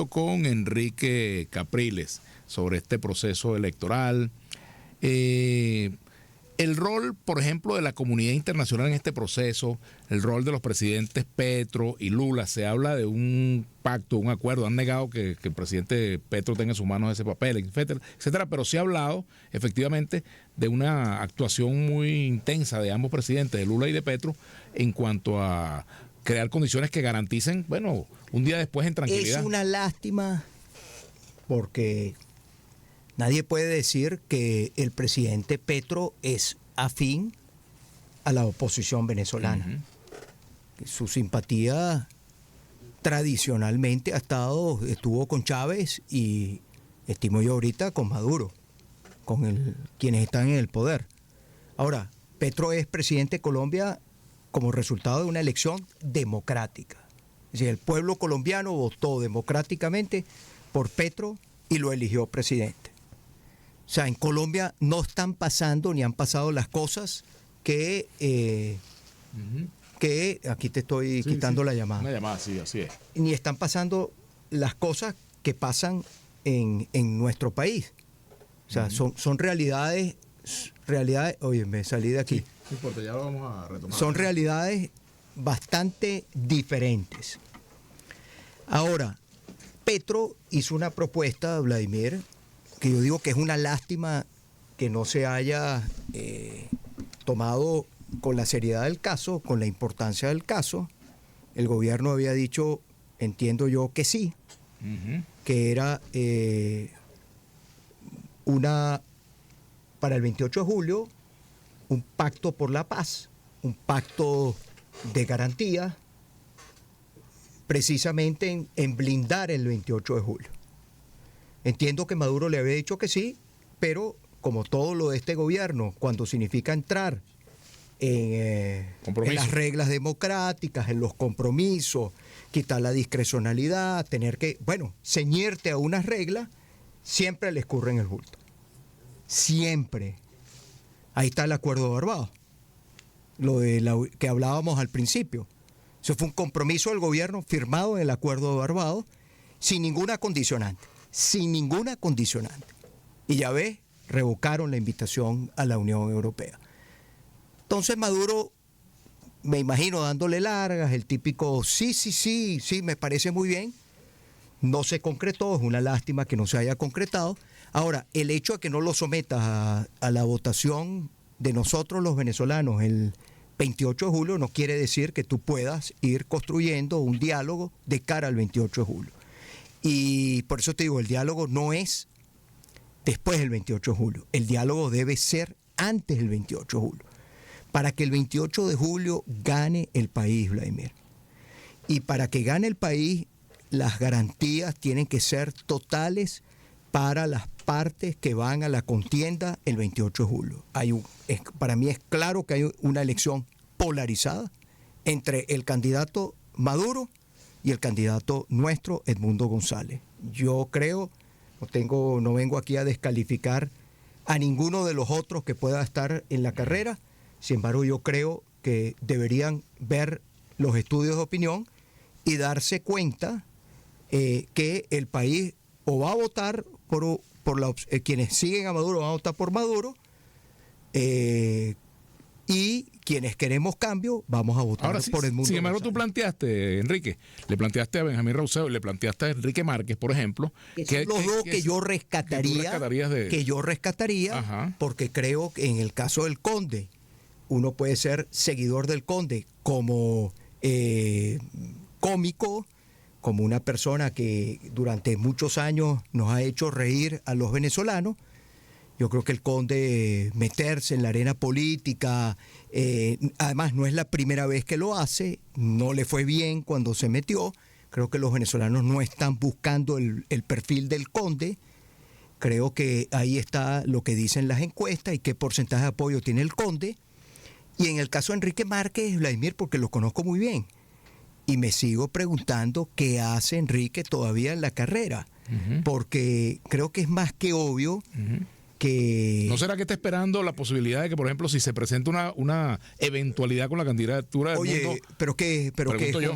con Enrique Capriles sobre este proceso electoral. El rol, por ejemplo, de la comunidad internacional en este proceso, el rol de los presidentes Petro y Lula, se habla de un pacto, un acuerdo, han negado que el presidente Petro tenga en sus manos ese papel, etcétera, etcétera, pero sí ha hablado efectivamente de una actuación muy intensa de ambos presidentes, de Lula y de Petro, en cuanto a crear condiciones que garanticen, bueno, un día después en tranquilidad. Es una lástima porque nadie puede decir que el presidente Petro es afín a la oposición venezolana. Su simpatía tradicionalmente estuvo con Chávez y estimo yo ahorita con Maduro, con quienes están en el poder. Ahora, Petro es presidente de Colombia como resultado de una elección democrática. Es decir, el pueblo colombiano votó democráticamente por Petro y lo eligió presidente. O sea, en Colombia no están pasando ni han pasado las cosas que aquí te estoy quitando la llamada. Una llamada, sí, así es. Ni están pasando las cosas que pasan en nuestro país. O sea, son realidades, oye, me salí de aquí. Sí, no importa, ya lo vamos a retomar. Son realidades bastante diferentes. Ahora, Petro hizo una propuesta, Vladimir, que yo digo que es una lástima que no se haya tomado con la seriedad del caso, con la importancia del caso. El gobierno había dicho, entiendo yo, que sí, que era para el 28 de julio, un pacto por la paz, un pacto de garantía, precisamente en blindar el 28 de julio. Entiendo que Maduro le había dicho que sí, pero como todo lo de este gobierno, cuando significa entrar en las reglas democráticas, en los compromisos, quitar la discrecionalidad, tener que, ceñirte a unas reglas, siempre le escurren el bulto. Siempre. Ahí está el acuerdo de Barbados, que hablábamos al principio. Eso fue un compromiso del gobierno firmado en el acuerdo de Barbados, sin ninguna condicionante. Sin ninguna condicionante. Y ya ves, revocaron la invitación a la Unión Europea. Entonces Maduro, me imagino dándole largas, el típico sí, me parece muy bien. No se concretó, es una lástima que no se haya concretado. Ahora, el hecho de que no lo sometas a la votación de nosotros los venezolanos el 28 de julio no quiere decir que tú puedas ir construyendo un diálogo de cara al 28 de julio. Y por eso te digo, el diálogo no es después del 28 de julio. El diálogo debe ser antes del 28 de julio. Para que el 28 de julio gane el país, Vladimir. Y para que gane el país, las garantías tienen que ser totales para las partes que van a la contienda el 28 de julio. Para mí es claro que hay una elección polarizada entre el candidato Maduro y el candidato nuestro, Edmundo González. Yo creo, no vengo aquí a descalificar a ninguno de los otros que pueda estar en la carrera. Sin embargo, yo creo que deberían ver los estudios de opinión y darse cuenta que el país o va a votar por quienes siguen a Maduro van a votar por Maduro, y quienes queremos cambio vamos a votar por Edmundo González. Sin embargo, tú planteaste, Enrique, le planteaste a Benjamín Rauseo y le planteaste a Enrique Márquez, por ejemplo, que son los dos que yo rescataría, Ajá. Porque creo que en el caso del Conde, uno puede ser seguidor del Conde como cómico, como una persona que durante muchos años nos ha hecho reír a los venezolanos. Yo creo que el Conde meterse en la arena política, además no es la primera vez que lo hace, no le fue bien cuando se metió. Creo que los venezolanos no están buscando el perfil del Conde. Creo que ahí está lo que dicen las encuestas y qué porcentaje de apoyo tiene el Conde. Y en el caso de Enrique Márquez, Vladimir, porque lo conozco muy bien, y me sigo preguntando qué hace Enrique todavía en la carrera, porque creo que es más que obvio que... ¿No será que está esperando la posibilidad de que, por ejemplo, si se presenta una eventualidad con la candidatura del Oye, mundo, pero que yo.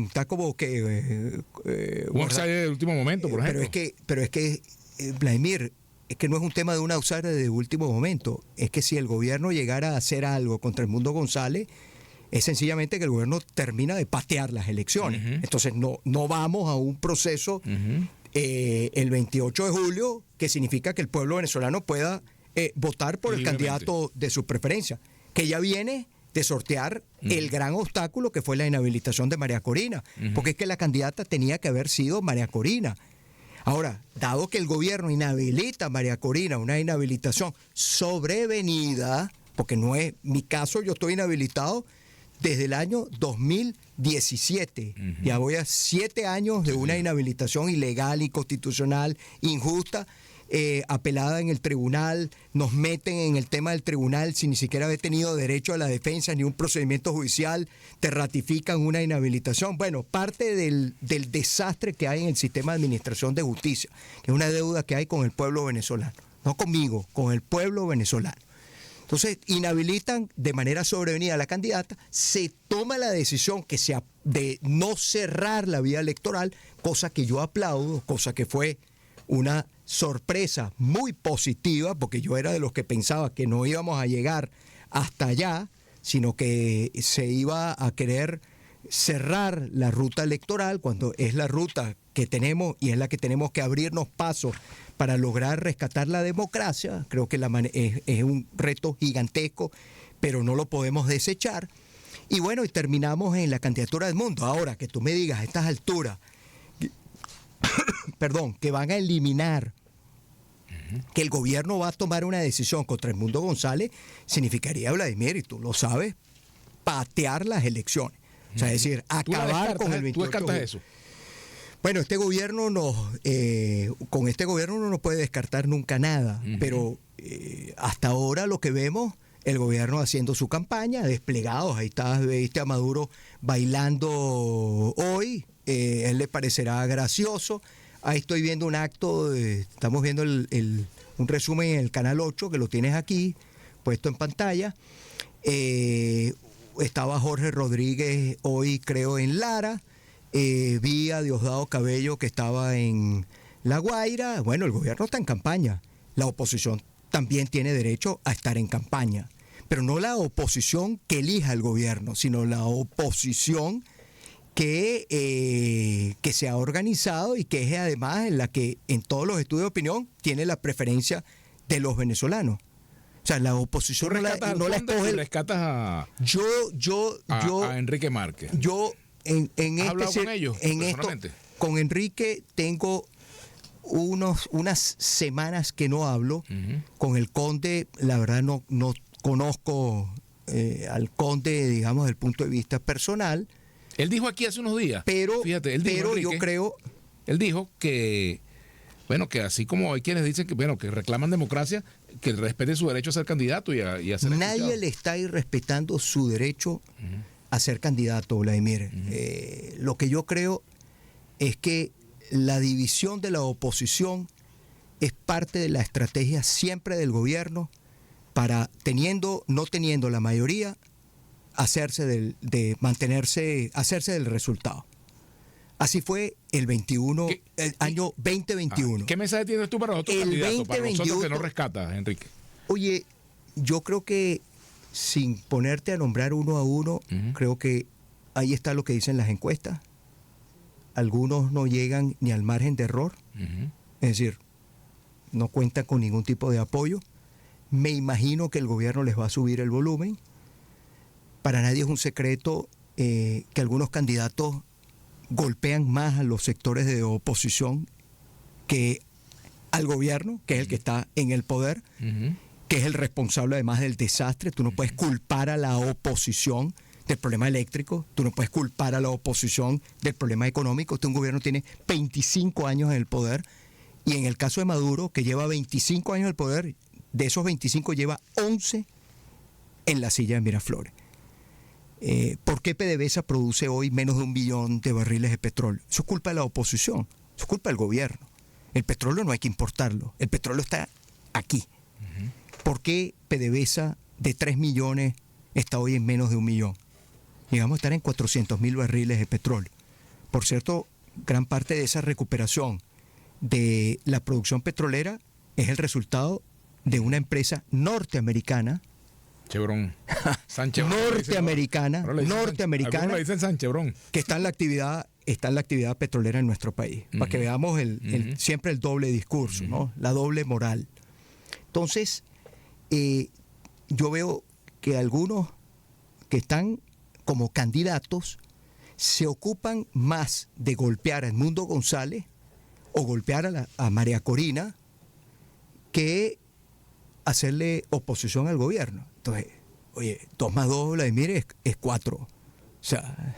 está como que un outsider de último momento, por ejemplo? pero es que Vladimir, es que no es un tema de un outsider de último momento, es que si el gobierno llegara a hacer algo contra el Mundo González, es sencillamente que el gobierno termina de patear las elecciones. Entonces no vamos a un proceso el 28 de julio, que significa que el pueblo venezolano pueda votar por el candidato de su preferencia, que ya viene de sortear el gran obstáculo que fue la inhabilitación de María Corina, porque es que la candidata tenía que haber sido María Corina. Ahora, dado que el gobierno inhabilita a María Corina, una inhabilitación sobrevenida, porque no es mi caso, yo estoy inhabilitado desde el año 2017. Ya voy a 7 años de una inhabilitación ilegal, inconstitucional, injusta, apelada en el tribunal. Nos meten en el tema del tribunal sin ni siquiera haber tenido derecho a la defensa ni un procedimiento judicial. Te ratifican una inhabilitación. Bueno, parte del desastre que hay en el sistema de administración de justicia, que es una deuda que hay con el pueblo venezolano. No conmigo, con el pueblo venezolano. Entonces, inhabilitan de manera sobrevenida a la candidata, se toma la decisión de no cerrar la vía electoral, cosa que yo aplaudo, cosa que fue una sorpresa muy positiva, porque yo era de los que pensaba que no íbamos a llegar hasta allá, sino que se iba a querer cerrar la ruta electoral, cuando es la ruta que tenemos y es la que tenemos que abrirnos paso para lograr rescatar la democracia. Creo que es un reto gigantesco, pero no lo podemos desechar. Y bueno, y terminamos en la candidatura del mundo. Ahora, que tú me digas a estas alturas, que van a eliminar, que el gobierno va a tomar una decisión contra el Mundo González, significaría, Vladimir, y tú lo sabes, patear las elecciones. O sea, es decir, acabar con el 28. ¿Tú descartas eso? Bueno, este gobierno con este gobierno uno no puede descartar nunca nada, pero hasta ahora lo que vemos, el gobierno haciendo su campaña, desplegados, ahí viste a Maduro bailando hoy, él le parecerá gracioso. Ahí estoy viendo un acto, estamos viendo un resumen en el Canal 8, que lo tienes aquí, puesto en pantalla. Estaba Jorge Rodríguez hoy, creo, en Lara. Vi a Diosdado Cabello, que estaba en La Guaira. Bueno, el gobierno está en campaña. La oposición también tiene derecho a estar en campaña. Pero no la oposición que elija el gobierno, sino la oposición que se ha organizado y que es además en la que en todos los estudios de opinión tiene la preferencia de los venezolanos. O sea, la oposición no la escoge. ¿Rescatas a Enrique Márquez? Yo ¿Has hablado con ellos personalmente? Con Enrique tengo unas semanas que no hablo. Con el conde, la verdad no conozco al conde, digamos, desde el punto de vista personal. Él dijo aquí hace unos días, pero Enrique, yo creo... Él dijo que, bueno, que así como hay quienes dicen que reclaman democracia, que respete su derecho a ser candidato y a ser Nadie escuchado. le está irrespetando su derecho a ser candidato, Vladimir. Lo que yo creo es que la división de la oposición es parte de la estrategia siempre del gobierno para, no teniendo la mayoría, hacerse del resultado. Así fue el año 2021. ¿Qué mensaje tienes tú para nosotros, candidatos, para nosotros que no rescatas, Enrique? Oye, yo creo que sin ponerte a nombrar uno a uno, creo que ahí está lo que dicen las encuestas. Algunos no llegan ni al margen de error, es decir, no cuentan con ningún tipo de apoyo. Me imagino que el gobierno les va a subir el volumen. Para nadie es un secreto que algunos candidatos golpean más a los sectores de oposición que al gobierno, que es el que está en el poder, que es el responsable además del desastre. Tú no puedes culpar a la oposición del problema eléctrico, tú no puedes culpar a la oposición del problema económico. Este gobierno tiene 25 años en el poder, y en el caso de Maduro, que lleva 25 años en el poder, de esos 25 lleva 11 en la silla de Miraflores. ¿Por qué PDVSA produce hoy menos de 1 billón de barriles de petróleo? Eso es culpa de la oposición, eso es culpa del gobierno. El petróleo no hay que importarlo, el petróleo está aquí. ¿Por qué PDVSA de 3 millones está hoy en menos de 1 millón? Llegamos a estar en 400.000 barriles de petróleo. Por cierto, gran parte de esa recuperación de la producción petrolera es el resultado de una empresa norteamericana. Chevron. San Chevron. Norteamericana. Algunos le dicen San Chevron. Que está en la actividad petrolera en nuestro país. Para que veamos siempre el doble discurso, ¿no? La doble moral. Entonces, yo veo que algunos que están como candidatos se ocupan más de golpear a Edmundo González o golpear a María Corina que hacerle oposición al gobierno. Entonces, oye, 2 más 2, Vladimir, es 4. O sea,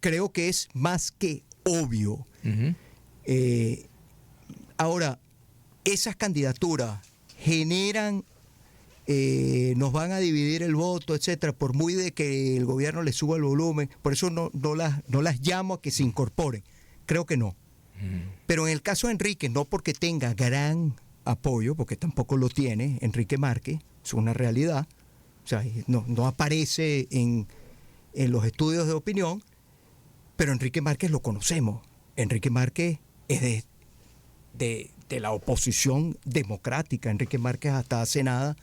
creo que es más que obvio. Ahora, esas candidaturas generan, nos van a dividir el voto, etcétera, por muy de que el gobierno le suba el volumen. Por eso no las llamo a que se incorporen. Creo que no. Pero en el caso de Enrique, no porque tenga gran apoyo, porque tampoco lo tiene Enrique Márquez, es una realidad. O sea, no aparece en los estudios de opinión, pero Enrique Márquez lo conocemos. Enrique Márquez es de la oposición democrática. Enrique Márquez hasta hace nada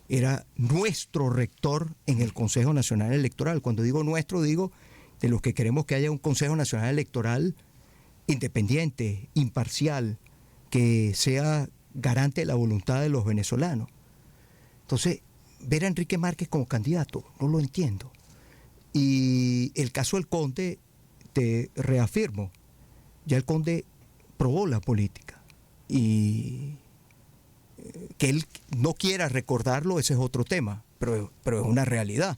era nuestro rector en el Consejo Nacional Electoral. Cuando digo nuestro, digo de los que queremos que haya un Consejo Nacional Electoral independiente, imparcial, que sea garante de la voluntad de los venezolanos. Entonces, ver a Enrique Márquez como candidato, no lo entiendo. Y el caso del Conde, te reafirmo, ya el Conde probó la política. Y que él no quiera recordarlo, ese es otro tema, pero es una realidad.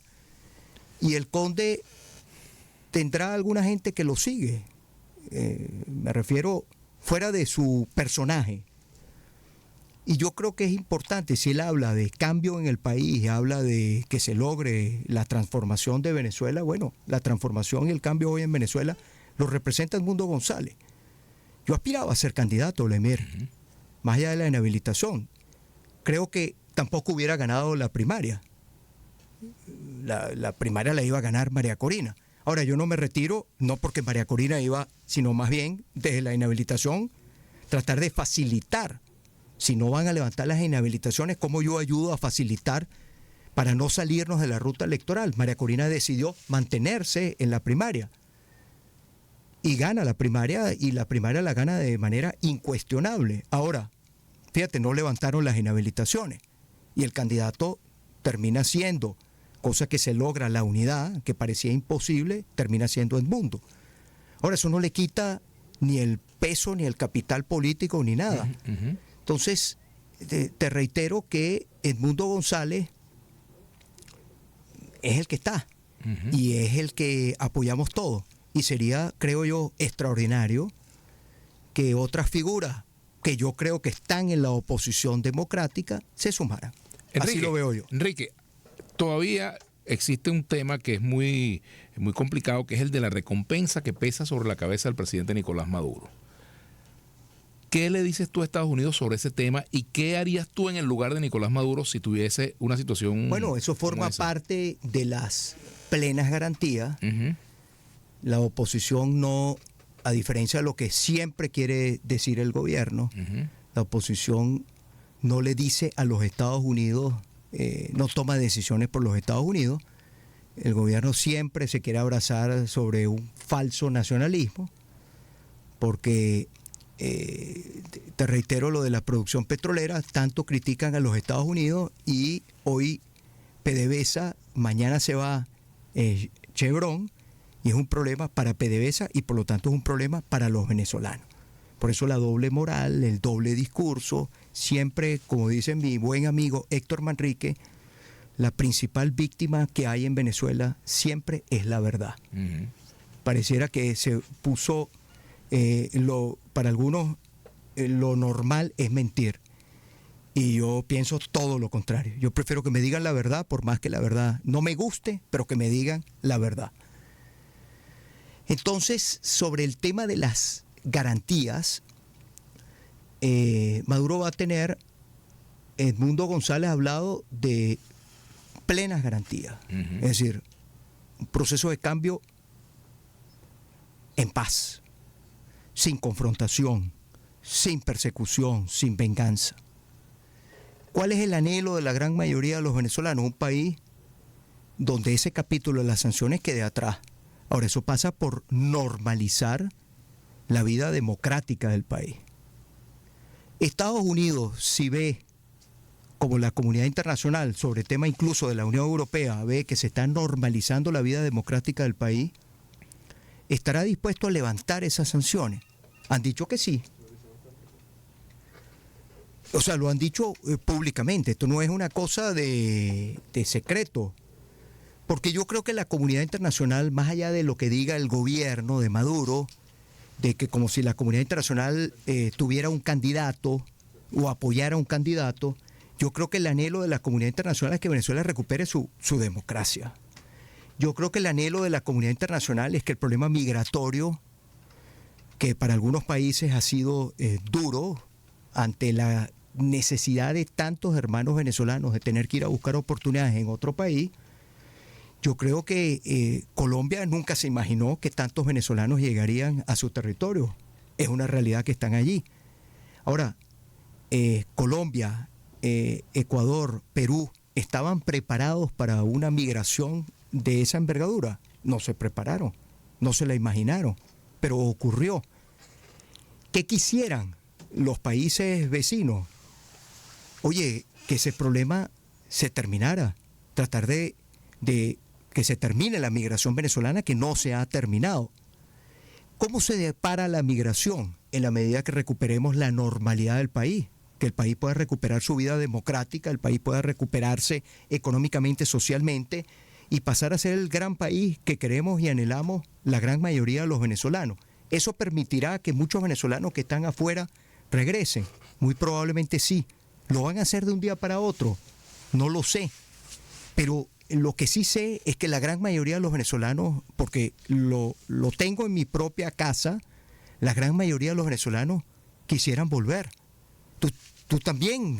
Y el Conde tendrá alguna gente que lo sigue. Me refiero fuera de su personaje. Y yo creo que es importante, si él habla de cambio en el país, habla de que se logre la transformación de Venezuela, bueno, la transformación y el cambio hoy en Venezuela lo representa Edmundo González. Yo aspiraba a ser candidato, Lemir, más allá de la inhabilitación. Creo que tampoco hubiera ganado la primaria. La primaria la iba a ganar María Corina. Ahora, yo no me retiro, no porque María Corina iba, sino más bien desde la inhabilitación, tratar de facilitar. Si no van a levantar las inhabilitaciones, ¿cómo yo ayudo a facilitar para no salirnos de la ruta electoral? María Corina decidió mantenerse en la primaria y gana la primaria, y la primaria la gana de manera incuestionable. Ahora, fíjate, no levantaron las inhabilitaciones y el candidato termina siendo, cosa que se logra la unidad, que parecía imposible, termina siendo Edmundo. Ahora, eso no le quita ni el peso, ni el capital político, ni nada. Entonces, te reitero que Edmundo González es el que está y es el que apoyamos todos. Y sería, creo yo, extraordinario que otras figuras que yo creo que están en la oposición democrática se sumaran. Enrique, así lo veo yo. Enrique, todavía existe un tema que es muy complicado, que es el de la recompensa que pesa sobre la cabeza del presidente Nicolás Maduro. ¿Qué le dices tú a Estados Unidos sobre ese tema y qué harías tú en el lugar de Nicolás Maduro si tuviese una situación? Bueno, eso forma parte de las plenas garantías. La oposición no, a diferencia de lo que siempre quiere decir el gobierno, la oposición no le dice a los Estados Unidos, no toma decisiones por los Estados Unidos. El gobierno siempre se quiere abrazar sobre un falso nacionalismo, porque te reitero lo de la producción petrolera, tanto critican a los Estados Unidos y hoy PDVSA, mañana se va Chevron, y es un problema para PDVSA y por lo tanto es un problema para los venezolanos. Por eso la doble moral, el doble discurso, siempre, como dice mi buen amigo Héctor Manrique, la principal víctima que hay en Venezuela siempre es la verdad. Pareciera que se puso, para algunos lo normal es mentir. Y yo pienso todo lo contrario. Yo prefiero que me digan la verdad, por más que la verdad no me guste, pero que me digan la verdad. Entonces, sobre el tema de las garantías, Maduro va a tener Edmundo González ha hablado de plenas garantías. Es decir, un proceso de cambio en paz, sin confrontación, sin persecución, sin venganza. ¿Cuál es el anhelo de la gran mayoría de los venezolanos? Un país donde ese capítulo de las sanciones quede atrás. Ahora, eso pasa por normalizar la vida democrática del país. Estados Unidos, si ve, como la comunidad internacional, sobre el tema incluso de la Unión Europea, ve que se está normalizando la vida democrática del país, estará dispuesto a levantar esas sanciones. Han dicho que sí. O sea, lo han dicho públicamente. Esto no es una cosa de secreto. Porque yo creo que la comunidad internacional, más allá de lo que diga el gobierno de Maduro, de que como si la comunidad internacional tuviera un candidato o apoyara a un candidato, yo creo que el anhelo de la comunidad internacional es que Venezuela recupere su democracia. Yo creo que el anhelo de la comunidad internacional es que el problema migratorio, que para algunos países ha sido duro ante la necesidad de tantos hermanos venezolanos de tener que ir a buscar oportunidades en otro país, yo creo que Colombia nunca se imaginó que tantos venezolanos llegarían a su territorio. Es una realidad que están allí. Ahora, Colombia, Ecuador, Perú, ¿estaban preparados para una migración de esa envergadura? No se prepararon, no se la imaginaron, pero ocurrió. ¿Qué quisieran los países vecinos? Oye, que ese problema se terminara, tratar de que se termine la migración venezolana, que no se ha terminado. ¿Cómo se depara la migración? En la medida que recuperemos la normalidad del país, que el país pueda recuperar su vida democrática, el país pueda recuperarse económicamente, socialmente, y pasar a ser el gran país que queremos y anhelamos la gran mayoría de los venezolanos. Eso permitirá que muchos venezolanos que están afuera regresen. Muy probablemente sí. ¿Lo van a hacer de un día para otro? No lo sé. Pero lo que sí sé es que la gran mayoría de los venezolanos, porque lo tengo en mi propia casa, la gran mayoría de los venezolanos quisieran volver. Tú también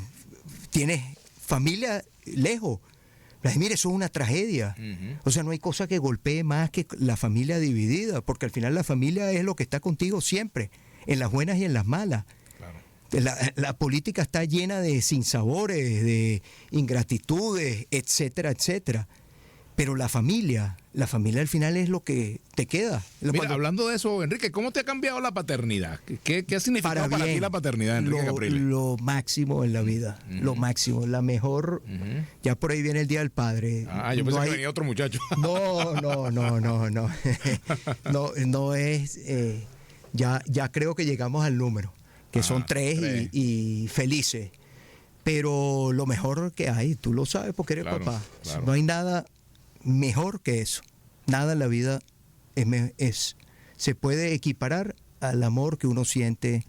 tienes familia lejos. Mire, eso es una tragedia. O sea, no hay cosa que golpee más que la familia dividida, porque al final la familia es lo que está contigo siempre, en las buenas y en las malas. La política está llena de sinsabores, de ingratitudes, etcétera, etcétera. Pero la familia al final es lo que te queda. Mira, hablando de eso, Enrique, ¿cómo te ha cambiado la paternidad? ¿Qué ha significado para ti la paternidad, Enrique Capriles? Lo máximo en la vida, lo máximo, la mejor. Ya por ahí viene el Día del Padre. Yo pensé que venía otro muchacho. No. No es. Ya creo que llegamos al número, que son tres. Y felices. Pero lo mejor que hay, tú lo sabes porque eres papá. Claro. No hay nada mejor que eso. Nada en la vida se puede equiparar al amor que uno siente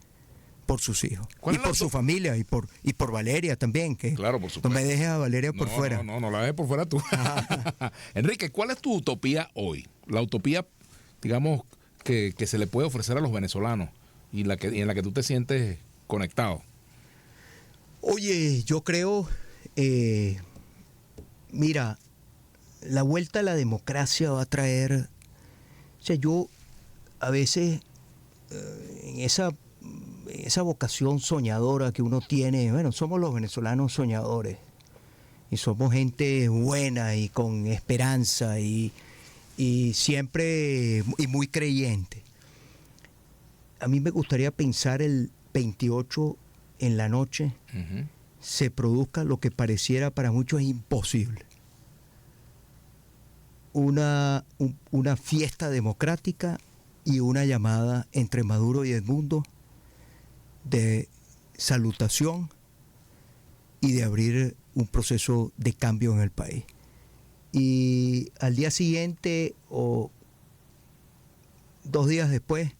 por sus hijos y por su familia y por Valeria también, que claro, por supuesto. No me dejes a Valeria por fuera. No la dejes por fuera tú. Enrique, ¿cuál es tu utopía hoy? La utopía, digamos, que se le puede ofrecer a los venezolanos y en la que tú te sientes conectado. Oye, yo creo, mira, la vuelta a la democracia va a traer, o sea, yo a veces en esa vocación soñadora que uno tiene, bueno, somos los venezolanos soñadores y somos gente buena y con esperanza y siempre y muy creyente. A mí me gustaría pensar el 28 en la noche se produzca lo que pareciera para muchos imposible. Una fiesta democrática y una llamada entre Maduro y Edmundo de salutación y de abrir un proceso de cambio en el país. Y al día siguiente o 2 días después,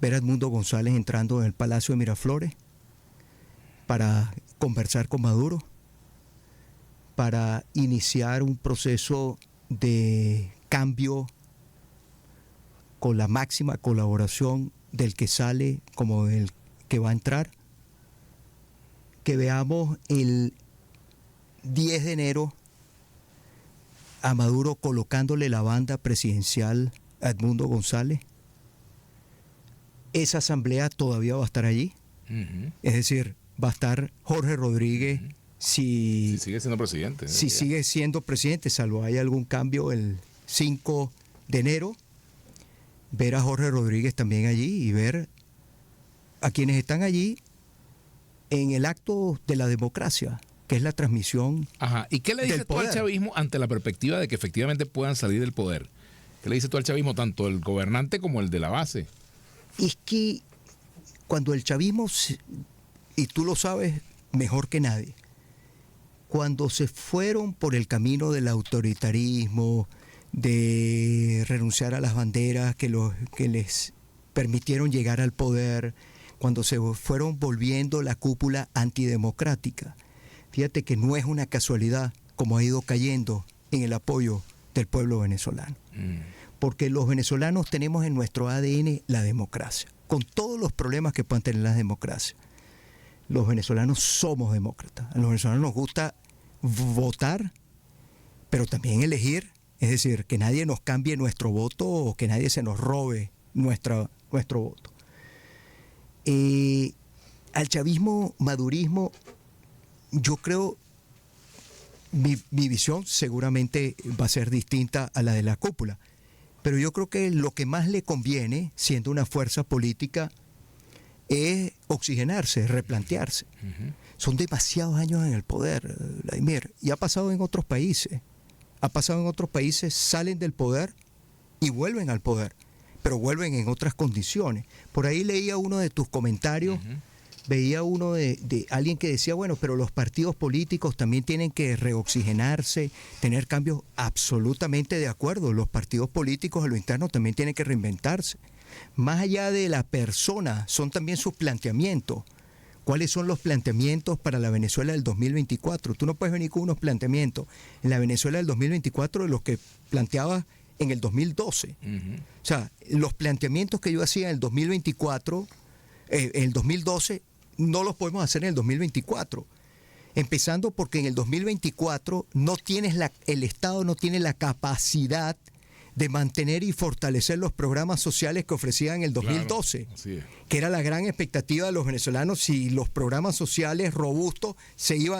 ver a Edmundo González entrando en el Palacio de Miraflores para conversar con Maduro, para iniciar un proceso de cambio con la máxima colaboración del que sale como del que va a entrar, que veamos el 10 de enero a Maduro colocándole la banda presidencial a Edmundo González, esa asamblea todavía va a estar allí. Es decir, va a estar Jorge Rodríguez si sigue siendo presidente. Si sigue siendo presidente, salvo hay algún cambio el 5 de enero, ver a Jorge Rodríguez también allí y ver a quienes están allí en el acto de la democracia, que es la transmisión. Ajá. ¿Y qué le dices tú al chavismo ante la perspectiva de que efectivamente puedan salir del poder? ¿Qué le dices tú al chavismo, tanto el gobernante como el de la base? Es que cuando el chavismo, y tú lo sabes mejor que nadie, cuando se fueron por el camino del autoritarismo, de renunciar a las banderas que les permitieron llegar al poder, cuando se fueron volviendo la cúpula antidemocrática, fíjate que no es una casualidad como ha ido cayendo en el apoyo del pueblo venezolano. Porque los venezolanos tenemos en nuestro ADN la democracia, con todos los problemas que puedan tener las democracias. Los venezolanos somos demócratas. A los venezolanos nos gusta votar, pero también elegir, es decir, que nadie nos cambie nuestro voto o que nadie se nos robe nuestro voto. Al chavismo, madurismo, yo creo, mi visión seguramente va a ser distinta a la de la cúpula, pero yo creo que lo que más le conviene, siendo una fuerza política, es oxigenarse, replantearse. Son demasiados años en el poder, Vladimir, y ha pasado en otros países. Salen del poder y vuelven al poder, pero vuelven en otras condiciones. Por ahí leía uno de tus comentarios, veía uno de alguien que decía, bueno, pero los partidos políticos también tienen que reoxigenarse, tener cambios. Absolutamente de acuerdo, los partidos políticos a lo interno también tienen que reinventarse. Más allá de la persona, son también sus planteamientos. ¿Cuáles son los planteamientos para la Venezuela del 2024? Tú no puedes venir con unos planteamientos en la Venezuela del 2024 de los que planteabas en el 2012. O sea, los planteamientos que yo hacía en el 2024, en el 2012, no los podemos hacer en el 2024. Empezando porque en el 2024 el Estado no tiene la capacidad de mantener y fortalecer los programas sociales que ofrecían en el 2012, claro, que era la gran expectativa de los venezolanos si los programas sociales robustos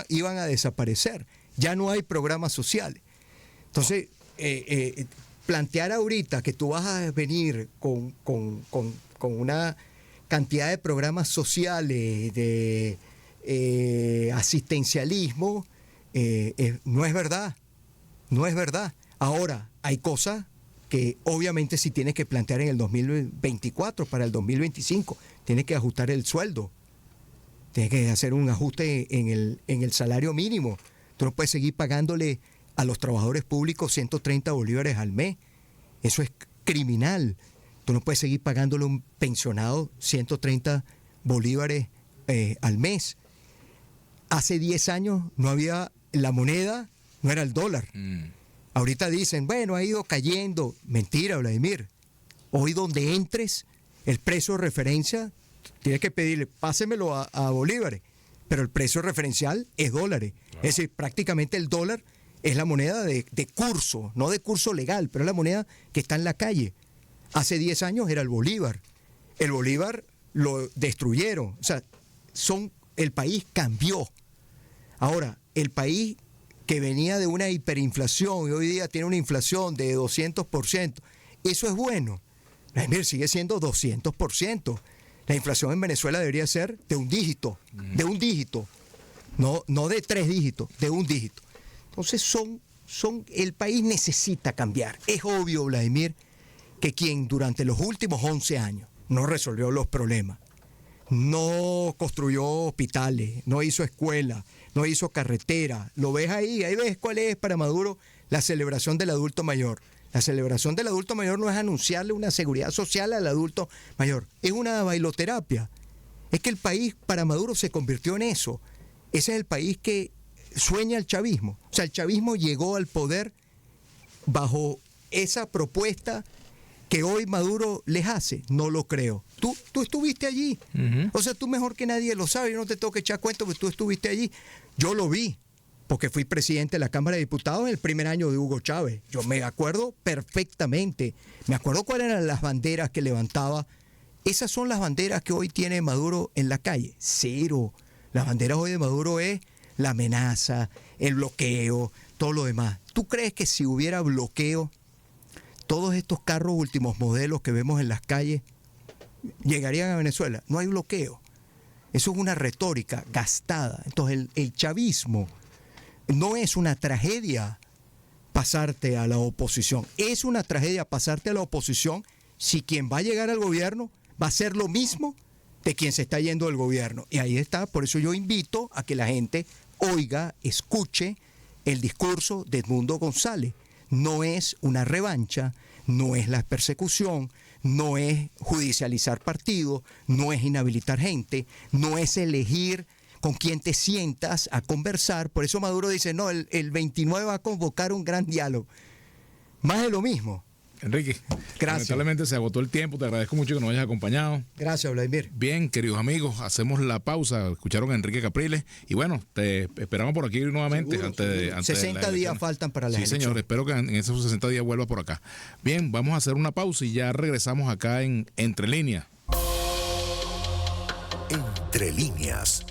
iban a desaparecer. Ya no hay programas sociales. Entonces, plantear ahorita que tú vas a venir con una cantidad de programas sociales, de asistencialismo, no es verdad. No es verdad. Ahora, hay cosas que obviamente si tienes que plantear en el 2024 para el 2025, tienes que ajustar el sueldo, tienes que hacer un ajuste en el salario mínimo. Tú no puedes seguir pagándole a los trabajadores públicos 130 bolívares al mes. Eso es criminal. Tú no puedes seguir pagándole a un pensionado 130 bolívares al mes. Hace 10 años no había la moneda, no era el dólar. Ahorita dicen, bueno, ha ido cayendo. Mentira, Vladimir. Hoy donde entres, el precio de referencia, tienes que pedirle, pásemelo a bolívares. Pero el precio referencial es dólares. Claro. Es decir, prácticamente el dólar es la moneda de curso, no de curso legal, pero es la moneda que está en la calle. Hace 10 años era el bolívar. El bolívar lo destruyeron. O sea, el país cambió. Ahora, el país que venía de una hiperinflación y hoy día tiene una inflación de 200%, eso es bueno. Vladimir, sigue siendo 200%. La inflación en Venezuela debería ser de un dígito, no de 3 dígitos, de un dígito. Entonces el país necesita cambiar. Es obvio, Vladimir, que quien durante los últimos 11 años no resolvió los problemas, no construyó hospitales, no hizo escuelas, no hizo carretera, lo ves ahí ves cuál es para Maduro la celebración del adulto mayor. La celebración del adulto mayor no es anunciarle una seguridad social al adulto mayor, es una bailoterapia. Es que el país para Maduro se convirtió en eso. Ese es el país que sueña el chavismo. O sea, el chavismo llegó al poder bajo esa propuesta que hoy Maduro les hace. No lo creo. Tú estuviste allí. O sea, tú mejor que nadie lo sabes. Yo no te tengo que echar cuento porque tú estuviste allí. Yo lo vi. porque fui presidente de la Cámara de Diputados en el primer año de Hugo Chávez. Yo me acuerdo perfectamente. Me acuerdo cuáles eran las banderas que levantaba. Esas son las banderas que hoy tiene Maduro en la calle. Cero. Las banderas hoy de Maduro es la amenaza, el bloqueo, todo lo demás. ¿Tú crees que si hubiera bloqueo, todos estos carros últimos modelos que vemos en las calles llegarían a Venezuela? No hay bloqueo. Eso es una retórica gastada. Entonces el chavismo no es una tragedia pasarte a la oposición. Es una tragedia pasarte a la oposición si quien va a llegar al gobierno va a ser lo mismo de quien se está yendo del gobierno. Y ahí está. Por eso yo invito a que la gente oiga, escuche el discurso de Edmundo González. No es una revancha, no es la persecución, no es judicializar partidos, no es inhabilitar gente, no es elegir con quién te sientas a conversar. Por eso Maduro dice, no, el 29 va a convocar un gran diálogo. Más de lo mismo. Enrique, gracias. Lamentablemente se agotó el tiempo, te agradezco mucho que nos hayas acompañado. Gracias, Vladimir. Bien, queridos amigos, hacemos la pausa. Escucharon a Enrique Capriles y bueno, te esperamos por aquí nuevamente. Antes 60 días faltan para la elección. Sí, señor, espero que en esos 60 días vuelva por acá. Bien, vamos a hacer una pausa y ya regresamos acá en Entre Líneas. Entre Líneas.